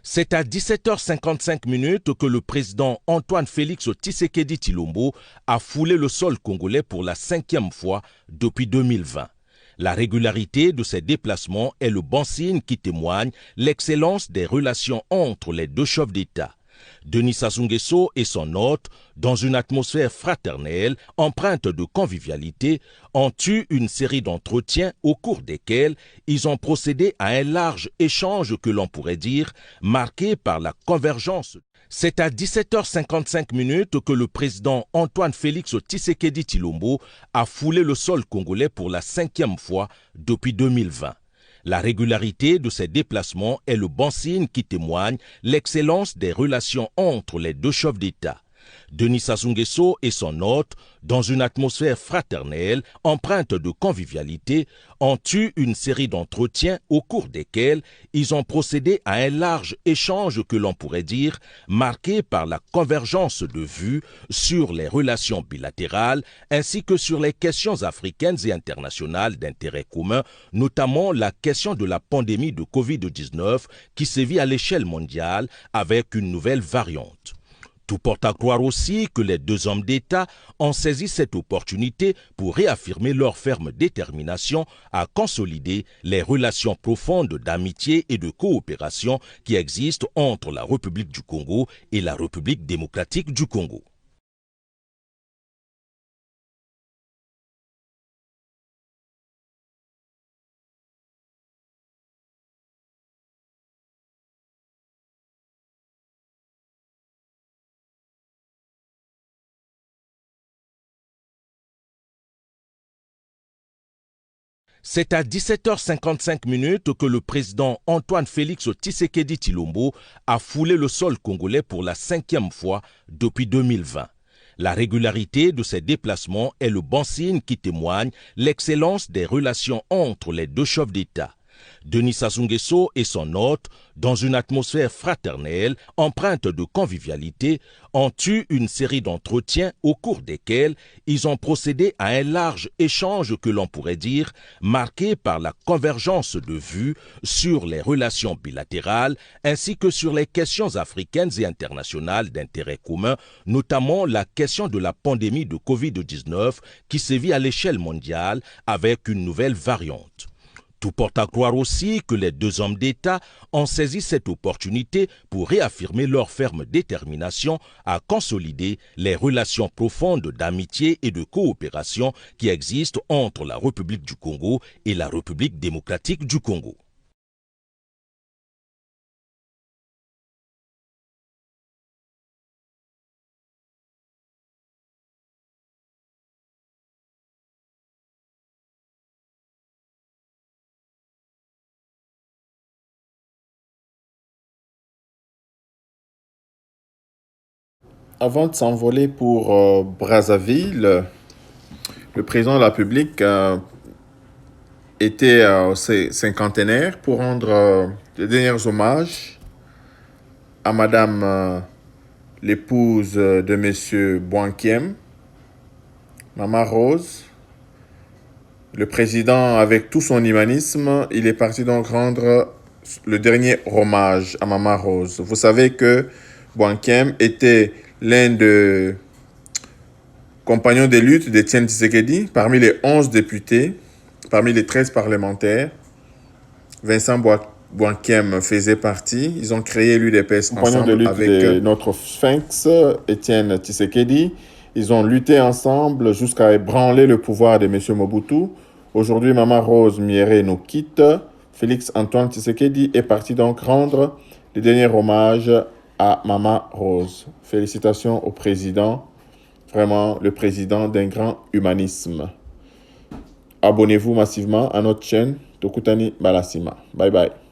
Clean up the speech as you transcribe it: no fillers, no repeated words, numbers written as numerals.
C'est à 17h55 que le président Antoine Félix Tshisekedi Tshilombo a foulé le sol congolais pour la 5e fois depuis 2020. La régularité de ces déplacements est le bon signe qui témoigne l'excellence des relations entre les deux chefs d'État. Denis Sassou Nguesso et son hôte, dans une atmosphère fraternelle, empreinte de convivialité, ont eu une série d'entretiens au cours desquels ils ont procédé à un large échange que l'on pourrait dire marqué par la convergence. C'est à 17h55 que le président Antoine Félix Tshisekedi Tshilombo a foulé le sol congolais pour la 5e fois depuis 2020. La régularité de ces déplacements est le bon signe qui témoigne l'excellence des relations entre les deux chefs d'État. Denis Sassou Nguesso et son hôte, dans une atmosphère fraternelle, empreinte de convivialité, ont eu une série d'entretiens au cours desquels ils ont procédé à un large échange que l'on pourrait dire marqué par la convergence de vues sur les relations bilatérales ainsi que sur les questions africaines et internationales d'intérêt commun, notamment la question de la pandémie de Covid-19 qui sévit à l'échelle mondiale avec une nouvelle variante. Tout porte à croire aussi que les deux hommes d'État ont saisi cette opportunité pour réaffirmer leur ferme détermination à consolider les relations profondes d'amitié et de coopération qui existent entre la République du Congo et la République démocratique du Congo. C'est à 17h55 que le président Antoine Félix Tshisekedi Tshilombo a foulé le sol congolais pour la 5e fois depuis 2020. La régularité de ces déplacements est le bon signe qui témoigne l'excellence des relations entre les deux chefs d'État. Denis Sassou Nguesso et son hôte, dans une atmosphère fraternelle, empreinte de convivialité, ont eu une série d'entretiens au cours desquels ils ont procédé à un large échange que l'on pourrait dire marqué par la convergence de vues sur les relations bilatérales ainsi que sur les questions africaines et internationales d'intérêt commun, notamment la question de la pandémie de Covid-19 qui sévit à l'échelle mondiale avec une nouvelle variante. Tout porte à croire aussi que les deux hommes d'État ont saisi cette opportunité pour réaffirmer leur ferme détermination à consolider les relations profondes d'amitié et de coopération qui existent entre la République du Congo et la République démocratique du Congo. Avant de s'envoler pour Brazzaville, le président de la République était cinquantenaire pour rendre les derniers hommages à Madame l'épouse de Monsieur Bouankiem, Maman Rose. Le président, avec tout son humanisme, il est parti donc rendre le dernier hommage à Maman Rose. Vous savez que Bouankiem était l'un des compagnons de lutte d'Étienne Tshisekedi, parmi les 11 députés, parmi les 13 parlementaires. Vincent Bouankiem faisait partie. Ils ont créé l'UDPS ensemble avec notre sphinx, Étienne Tshisekedi. Ils ont lutté ensemble jusqu'à ébranler le pouvoir de M. Mobutu. Aujourd'hui, Maman Rose Mieré nous quitte. Félix Antoine Tshisekedi est parti donc rendre le dernier hommage à Maman Rose. Félicitations au président, vraiment le président d'un grand humanisme. Abonnez-vous massivement à notre chaîne Tokutani Balasima. Bye bye.